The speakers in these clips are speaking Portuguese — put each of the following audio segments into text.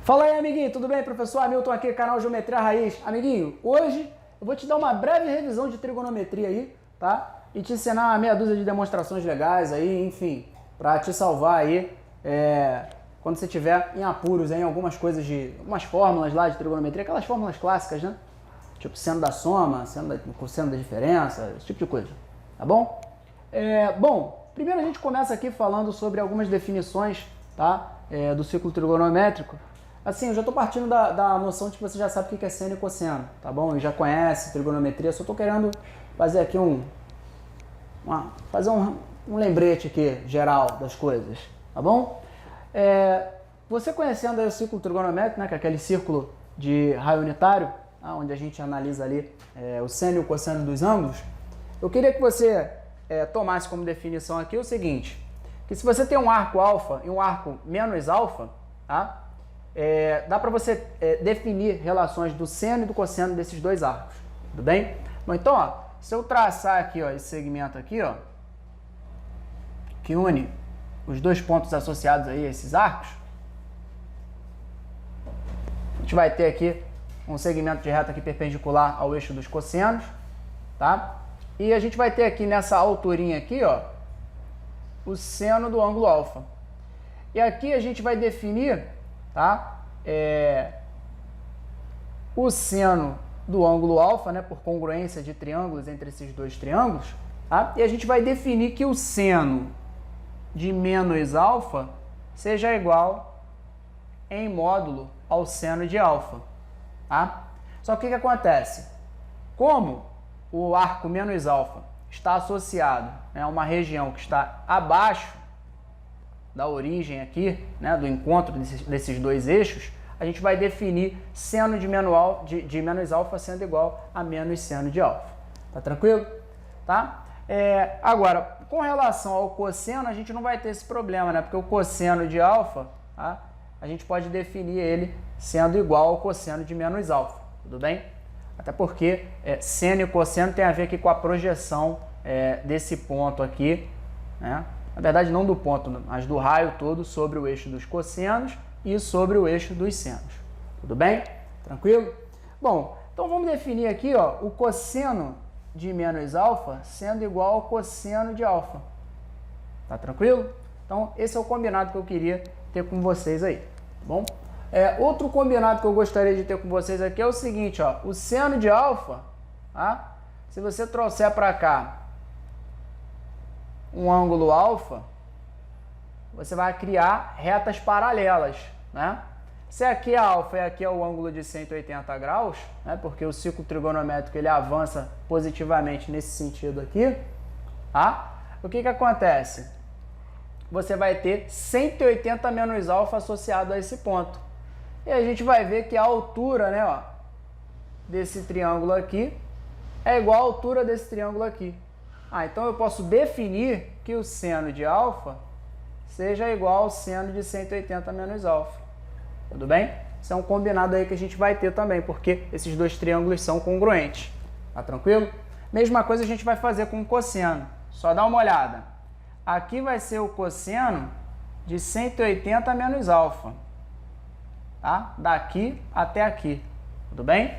Fala aí, amiguinho, tudo bem? Professor Hamilton aqui, canal Geometria Raiz. Amiguinho, hoje eu vou te dar uma breve revisão de trigonometria aí, tá? E te ensinar uma meia dúzia de demonstrações legais aí, enfim, pra te salvar aí quando você estiver em apuros aí, em algumas coisas algumas fórmulas lá de trigonometria, aquelas fórmulas clássicas, né? Tipo seno da soma, cosseno da diferença, esse tipo de coisa, tá bom? Bom, primeiro a gente começa aqui falando sobre algumas definições, tá? Do ciclo trigonométrico. Assim, eu já estou partindo da noção de que você já sabe o que é seno e cosseno, tá bom? E já conhece trigonometria, só estou querendo fazer aqui um lembrete aqui, geral das coisas, tá bom? Você conhecendo aí o ciclo trigonométrico, né, que é aquele círculo de raio unitário, onde a gente analisa ali o seno e o cosseno dos ângulos, eu queria que você tomasse como definição aqui o seguinte, que se você tem um arco alfa e um arco menos alfa, tá? Dá para você definir relações do seno e do cosseno desses dois arcos, tudo bem? Bom, então, ó, se eu traçar aqui, ó, esse segmento aqui, ó, que une os dois pontos associados aí a esses arcos, a gente vai ter aqui um segmento de reta aqui perpendicular ao eixo dos cossenos, tá? E a gente vai ter aqui nessa alturinha aqui, ó, o seno do ângulo alfa. E aqui a gente vai definir, tá? O seno do ângulo alfa, né, por congruência de triângulos entre esses dois triângulos, tá? E a gente vai definir que o seno de menos alfa seja igual em módulo ao seno de alfa, tá? Só que o que acontece? Como o arco menos alfa está associado, né, a uma região que está abaixo da origem aqui, né, do encontro desses dois eixos, a gente vai definir seno de menos alfa sendo igual a menos seno de alfa. Tá tranquilo? Tá? Agora, com relação ao cosseno, a gente não vai ter esse problema, né? Porque o cosseno de alfa, tá, a gente pode definir ele sendo igual ao cosseno de menos alfa. Tudo bem? Até porque seno e cosseno tem a ver aqui com a projeção desse ponto aqui, né? Na verdade, não do ponto, mas do raio todo sobre o eixo dos cossenos e sobre o eixo dos senos. Tudo bem? Tranquilo? Bom, então vamos definir aqui, ó, o cosseno de menos alfa sendo igual ao cosseno de alfa. Tá tranquilo? Então, esse é o combinado que eu queria ter com vocês aí, tá bom? Outro combinado que eu gostaria de ter com vocês aqui é o seguinte, ó, o seno de alfa, tá? Se você trouxer para cá um ângulo alfa, você vai criar retas paralelas, né? Se aqui é alfa e aqui é o ângulo de 180 graus, né? Porque o ciclo trigonométrico ele avança positivamente nesse sentido aqui, tá? O que acontece? Você vai ter 180 menos alfa associado a esse ponto. E a gente vai ver que a altura, né, ó, desse triângulo aqui é igual à altura desse triângulo aqui. Então eu posso definir que o seno de alfa seja igual ao seno de 180 menos alfa. Tudo bem? Isso é um combinado aí que a gente vai ter também, porque esses dois triângulos são congruentes. Tá tranquilo? Mesma coisa a gente vai fazer com o cosseno. Só dá uma olhada. Aqui vai ser o cosseno de 180 menos alfa. Tá? Daqui até aqui. Tudo bem?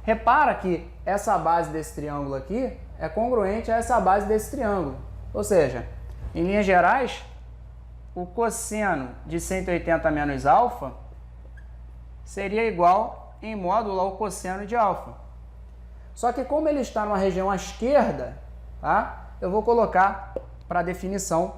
Repara que essa base desse triângulo aqui é congruente a essa base desse triângulo. Ou seja, em linhas gerais, o cosseno de 180 menos alfa seria igual em módulo ao cosseno de alfa. Só que como ele está numa região à esquerda, tá? Eu vou colocar para definição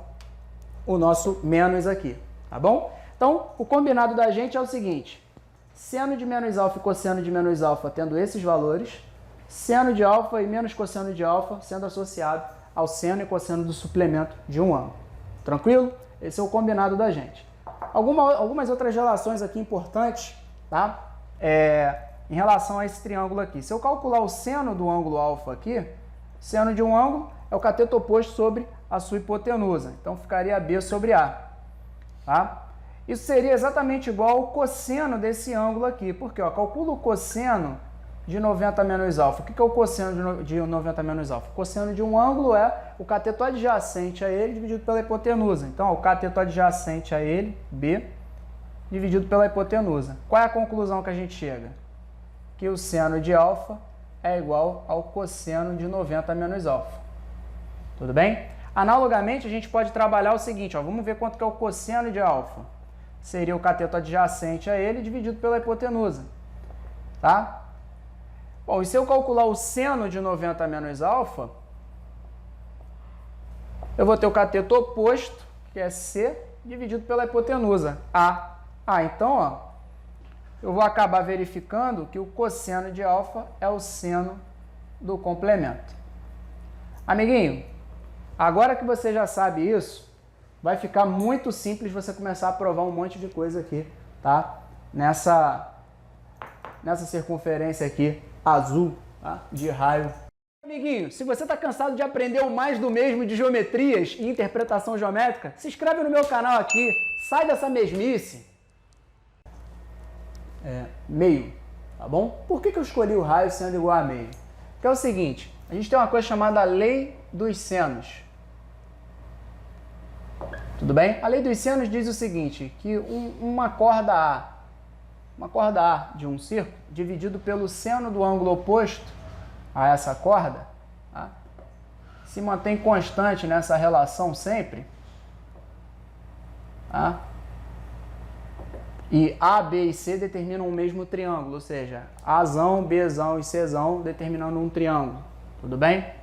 o nosso menos aqui, tá bom? Então, o combinado da gente é o seguinte, seno de menos alfa e cosseno de menos alfa tendo esses valores, seno de alfa e menos cosseno de alfa sendo associado ao seno e cosseno do suplemento de um ângulo. Tranquilo? Esse é o combinado da gente. Algumas outras relações aqui importantes, tá? Em relação a esse triângulo aqui. Se eu calcular o seno do ângulo alfa aqui, seno de um ângulo é o cateto oposto sobre a sua hipotenusa. Então, ficaria B sobre A. Tá? Isso seria exatamente igual ao cosseno desse ângulo aqui. Porque, ó, calculo o cosseno de 90 menos alfa. O que é o cosseno de 90 menos alfa? O cosseno de um ângulo é o cateto adjacente a ele dividido pela hipotenusa. Então, ó, o cateto adjacente a ele, B, dividido pela hipotenusa. Qual é a conclusão que a gente chega? Que o seno de alfa é igual ao cosseno de 90 menos alfa. Tudo bem? Analogamente, a gente pode trabalhar o seguinte, ó, vamos ver quanto que é o cosseno de alfa. Seria o cateto adjacente a ele dividido pela hipotenusa. Tá? Bom, e se eu calcular o seno de 90 menos alfa, eu vou ter o cateto oposto, que é C, dividido pela hipotenusa, A. Então, ó, eu vou acabar verificando que o cosseno de alfa é o seno do complemento. Amiguinho, agora que você já sabe isso, vai ficar muito simples você começar a provar um monte de coisa aqui, tá? Nessa circunferência aqui, azul, tá? De raio. Amiguinho, se você está cansado de aprender o mais do mesmo de geometrias e interpretação geométrica, se inscreve no meu canal aqui, sai dessa mesmice. Meio, tá bom? Por que eu escolhi o raio sendo igual a meio? Porque é o seguinte, a gente tem uma coisa chamada lei dos senos. Tudo bem? A lei dos senos diz o seguinte, que uma corda A de um círculo, dividido pelo seno do ângulo oposto a essa corda, tá? Se mantém constante nessa relação sempre, tá? E A, B e C determinam o mesmo triângulo, ou seja, Azão, Bzão e Czão determinando um triângulo. Tudo bem?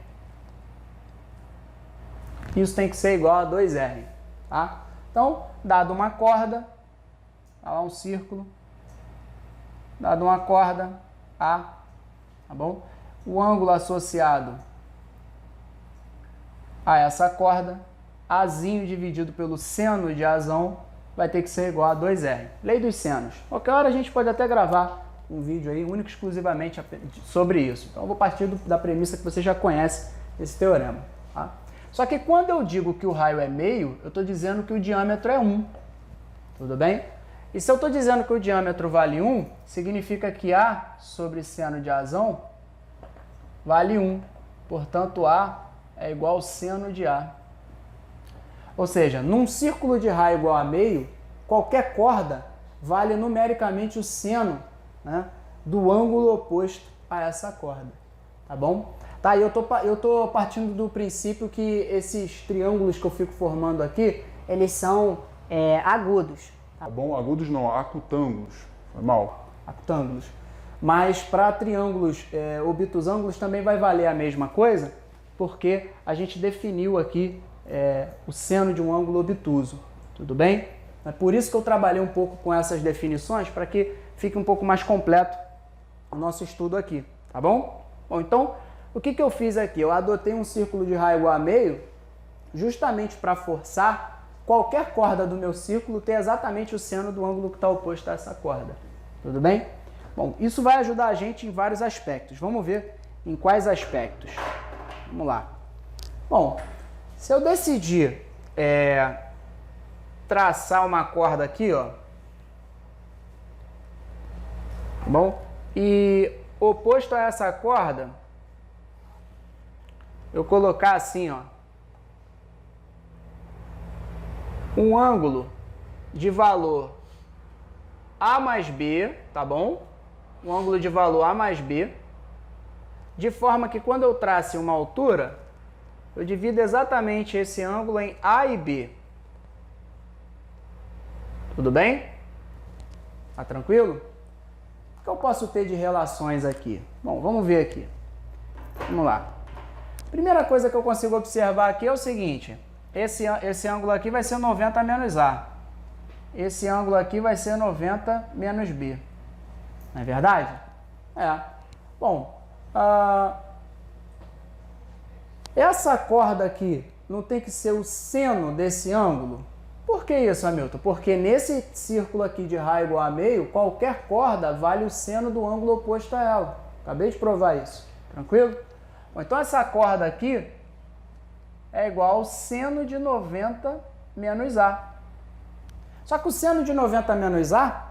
Isso tem que ser igual a 2R. Tá? Então, dado uma corda, tá lá um círculo, dado uma corda, A, tá bom? O ângulo associado a essa corda, Azinho dividido pelo seno de Azão, vai ter que ser igual a 2R. Lei dos senos. Qualquer hora a gente pode até gravar um vídeo aí, único e exclusivamente sobre isso. Então eu vou partir da premissa que você já conhece esse teorema. Tá? Só que quando eu digo que o raio é meio, eu estou dizendo que o diâmetro é 1. Tudo bem? E se eu estou dizendo que o diâmetro vale 1, significa que A sobre seno de Azão vale 1. Portanto, A é igual ao seno de A. Ou seja, num círculo de raio igual a meio, qualquer corda vale numericamente o seno, né, do ângulo oposto a essa corda. Tá bom? Tá, e eu tô partindo do princípio que esses triângulos que eu fico formando aqui, eles são agudos. Tá bom? Agudos não, acutângulos. Foi mal. Acutângulos. Mas para triângulos obtusângulos também vai valer a mesma coisa, porque a gente definiu aqui o seno de um ângulo obtuso. Tudo bem? É por isso que eu trabalhei um pouco com essas definições, para que fique um pouco mais completo o nosso estudo aqui. Tá bom? Bom, então, o que eu fiz aqui? Eu adotei um círculo de raio igual a meio, justamente para forçar qualquer corda do meu círculo ter exatamente o seno do ângulo que está oposto a essa corda. Tudo bem? Bom, isso vai ajudar a gente em vários aspectos. Vamos ver em quais aspectos. Vamos lá. Bom, se eu decidir traçar uma corda aqui, ó, tá bom? E oposto a essa corda, eu colocar assim, ó, um ângulo de valor A mais B, tá bom? Um ângulo de valor A mais B, de forma que quando eu trace uma altura, eu divido exatamente esse ângulo em A e B. Tudo bem? Tá tranquilo? O que eu posso ter de relações aqui? Bom, vamos ver aqui. Vamos lá. Primeira coisa que eu consigo observar aqui é o seguinte. Esse ângulo aqui vai ser 90 menos A. Esse ângulo aqui vai ser 90 menos B. Não é verdade? Bom, essa corda aqui não tem que ser o seno desse ângulo? Por que isso, Hamilton? Porque nesse círculo aqui de raio igual a meio, qualquer corda vale o seno do ângulo oposto a ela. Acabei de provar isso. Tranquilo? Bom, então essa corda aqui é igual ao seno de 90 menos A. Só que o seno de 90 menos A,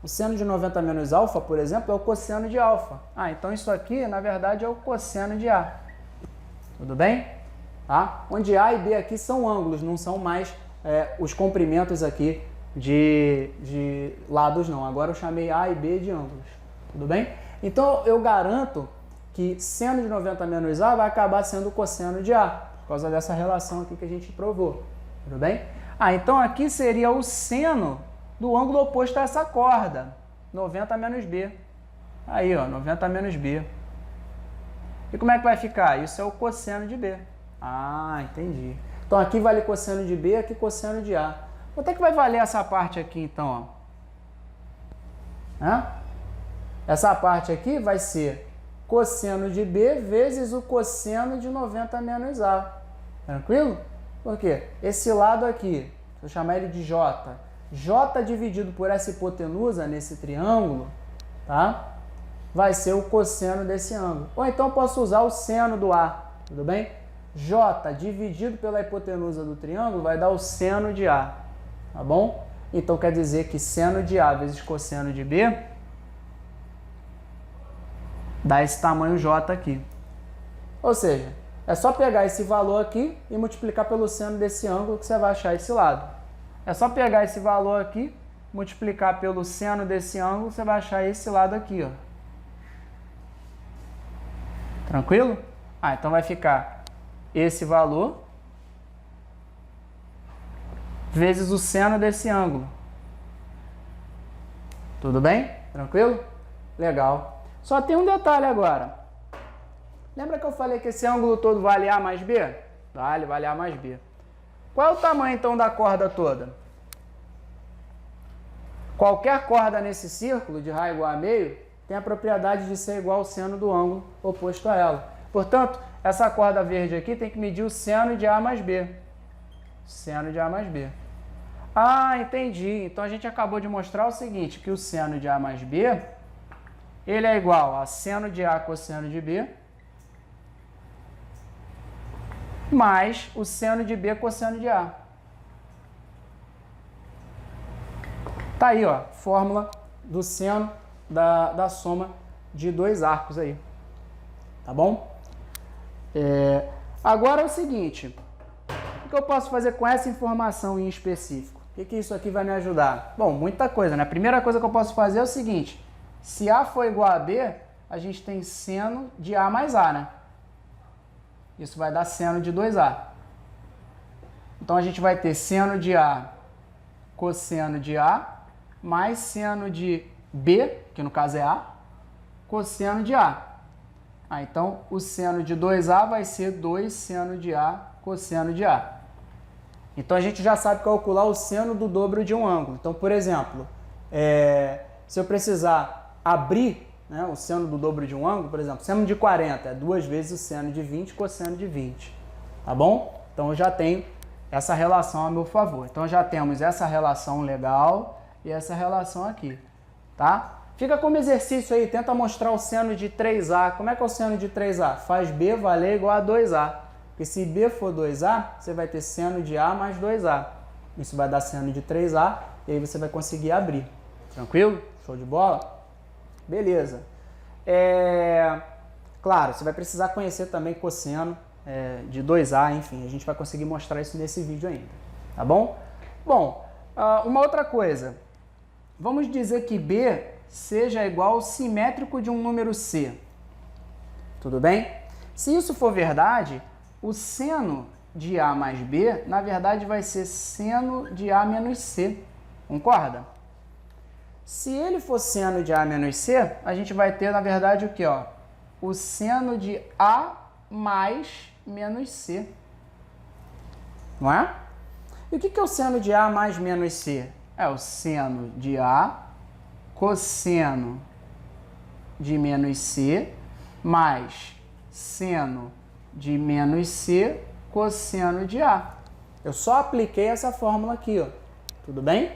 o seno de 90 menos alfa, por exemplo, é o cosseno de alfa. Então isso aqui, na verdade, é o cosseno de A. Tudo bem? Tá? Onde A e B aqui são ângulos, não são mais os comprimentos aqui de lados não. Agora eu chamei A e B de ângulos. Tudo bem? Então eu garanto que seno de 90 menos A vai acabar sendo o cosseno de A, por causa dessa relação aqui que a gente provou. Tudo bem? Então aqui seria o seno do ângulo oposto a essa corda, 90 menos B. Aí, ó, 90 menos B. E como é que vai ficar? Isso é o cosseno de B. Ah, entendi. Então aqui vale cosseno de B, aqui cosseno de A. Quanto é que vai valer essa parte aqui, então? Ó? Essa parte aqui vai ser cosseno de B vezes o cosseno de 90 menos A. Tranquilo? Por quê? Esse lado aqui, vou chamar ele de J. J dividido por essa hipotenusa nesse triângulo, tá? Vai ser o cosseno desse ângulo. Ou então posso usar o seno do A, tudo bem? J dividido pela hipotenusa do triângulo vai dar o seno de A, tá bom? Então quer dizer que seno de A vezes cosseno de B dá esse tamanho J aqui. Ou seja, é só pegar esse valor aqui e multiplicar pelo seno desse ângulo que você vai achar esse lado. É só pegar esse valor aqui, multiplicar pelo seno desse ângulo, você vai achar esse lado aqui, ó. Tranquilo? Então vai ficar esse valor vezes o seno desse ângulo. Tudo bem? Tranquilo? Legal. Só tem um detalhe agora. Lembra que eu falei que esse ângulo todo vale A mais B? Vale A mais B. Qual é o tamanho, então, da corda toda? Qualquer corda nesse círculo de raio igual a meio tem a propriedade de ser igual ao seno do ângulo oposto a ela. Portanto, essa corda verde aqui tem que medir o seno de A mais B. Seno de A mais B. Ah, entendi. Então a gente acabou de mostrar o seguinte, que o seno de A mais B, ele é igual a seno de A cosseno de B, mais o seno de B cosseno de A. Tá aí, ó, fórmula do seno da soma de dois arcos aí. Tá bom? Agora é o seguinte, o que eu posso fazer com essa informação em específico? O que isso aqui vai me ajudar? Bom, muita coisa, né? A primeira coisa que eu posso fazer é o seguinte, se A for igual a B, a gente tem seno de A mais A, né? Isso vai dar seno de 2A. Então a gente vai ter seno de A cosseno de A mais seno de B, que no caso é A, cosseno de A. Então o seno de 2A vai ser 2 seno de A cosseno de A. Então a gente já sabe calcular o seno do dobro de um ângulo. Então, por exemplo, se eu precisar abrir, né, o seno do dobro de um ângulo, por exemplo, seno de 40 é 2 vezes o seno de 20 cosseno de 20. Tá bom? Então eu já tenho essa relação a meu favor. Então já temos essa relação legal e essa relação aqui, tá? Fica como exercício aí, tenta mostrar o seno de 3A. Como é que é o seno de 3A? Faz B valer igual a 2A. Porque se B for 2A, você vai ter seno de A mais 2A. Isso vai dar seno de 3A e aí você vai conseguir abrir. Tranquilo? Show de bola? Beleza. Claro, você vai precisar conhecer também cosseno de 2A, enfim, a gente vai conseguir mostrar isso nesse vídeo ainda. Tá bom? Bom, uma outra coisa. Vamos dizer que B seja igual ao simétrico de um número C. Tudo bem? Se isso for verdade, o seno de A mais B, na verdade, vai ser seno de A menos C. Concorda? Se ele for seno de A menos C, a gente vai ter, na verdade, o quê? Ó? O seno de A mais menos C. Não é? E o que é o seno de A mais menos C? É o seno de A cosseno de menos C mais seno de menos C cosseno de A. Eu só apliquei essa fórmula aqui, ó. Tudo bem?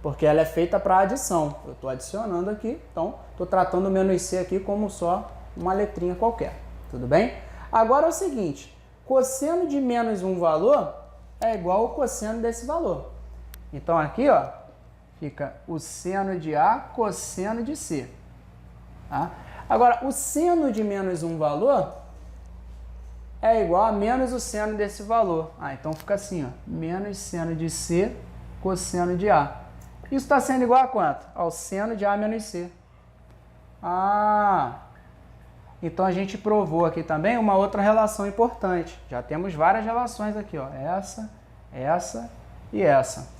Porque ela é feita para adição. Eu estou adicionando aqui, então estou tratando o menos C aqui como só uma letrinha qualquer. Tudo bem? Agora é o seguinte, cosseno de menos um valor é igual ao cosseno desse valor. Então aqui, ó, fica o seno de A cosseno de C. Tá? Agora, o seno de menos um valor é igual a menos o seno desse valor. Então fica assim, ó, menos seno de C cosseno de A. Isso está sendo igual a quanto? Ao seno de A menos C. Ah, então a gente provou aqui também uma outra relação importante. Já temos várias relações aqui, ó. Essa e essa.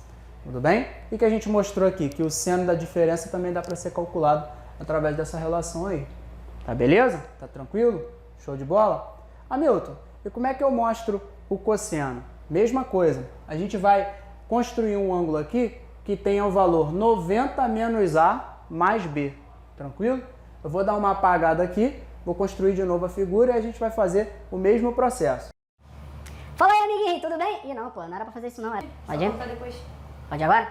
Tudo bem? E que a gente mostrou aqui? Que o seno da diferença também dá para ser calculado através dessa relação aí. Tá beleza? Tá tranquilo? Show de bola? Hamilton, e como é que eu mostro o cosseno? Mesma coisa. A gente vai construir um ângulo aqui que tenha o valor 90 menos A mais B. Tranquilo? Eu vou dar uma apagada aqui, vou construir de novo a figura e a gente vai fazer o mesmo processo. Fala aí, amiguinho, tudo bem? Ih, não, pô, não era pra fazer isso não. Pode ir? Pode ir agora?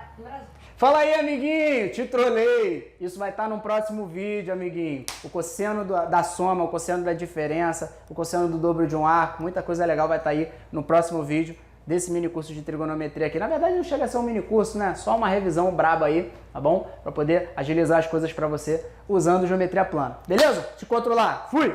Fala aí, amiguinho, te trolei. Isso vai estar no próximo vídeo, amiguinho. O cosseno da soma, o cosseno da diferença, o cosseno do dobro de um arco, muita coisa legal vai estar aí no próximo vídeo desse mini curso de trigonometria aqui. Na verdade não chega a ser um mini curso, né? Só uma revisão braba aí, tá bom? Para poder agilizar as coisas para você usando geometria plana. Beleza? Te encontro lá. Fui!